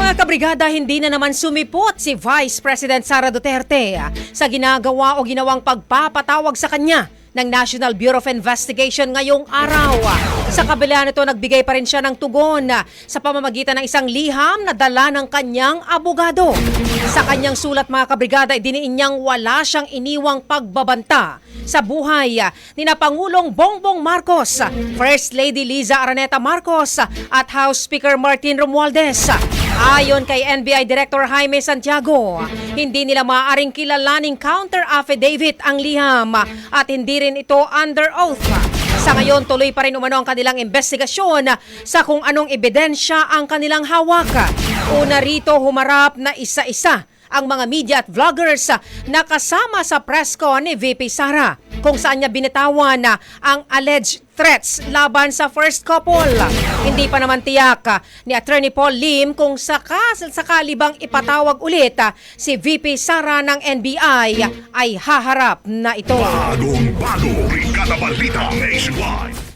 Mga kabrigada, hindi na naman sumipot si Vice President Sara Duterte sa ginagawa o ginawang pagpapatawag sa kanya ng National Bureau of Investigation ngayong araw. Sa kabila nito, nagbigay pa rin siya ng tugon sa pamamagitan ng isang liham na dala ng kanyang abogado. Sa kanyang sulat, mga kabrigada, idiniin niyang wala siyang iniwang pagbabanta sa buhay ni na Pangulong Bongbong Marcos, First Lady Liza Araneta Marcos at House Speaker Martin Romualdez. Ayon kay NBI Director Jaime Santiago, hindi nila maaaring kilalaning counter affidavit ang liham at hindi rin ito under oath. Sa ngayon, tuloy pa rin umano ang kanilang investigasyon sa kung anong ebidensya ang kanilang hawak. Una rito, humarap na isa-isa ang mga media at vloggers na kasama sa press con ni VP Sara, kung saan niya binitawan ang alleged threats laban sa first couple. Hindi pa naman tiyak ni Attorney Paul Lim kung sakali bang ipatawag ulit si VP Sara ng NBI ay haharap na ito. Bagong-bago, Brigada Balita Nationwide.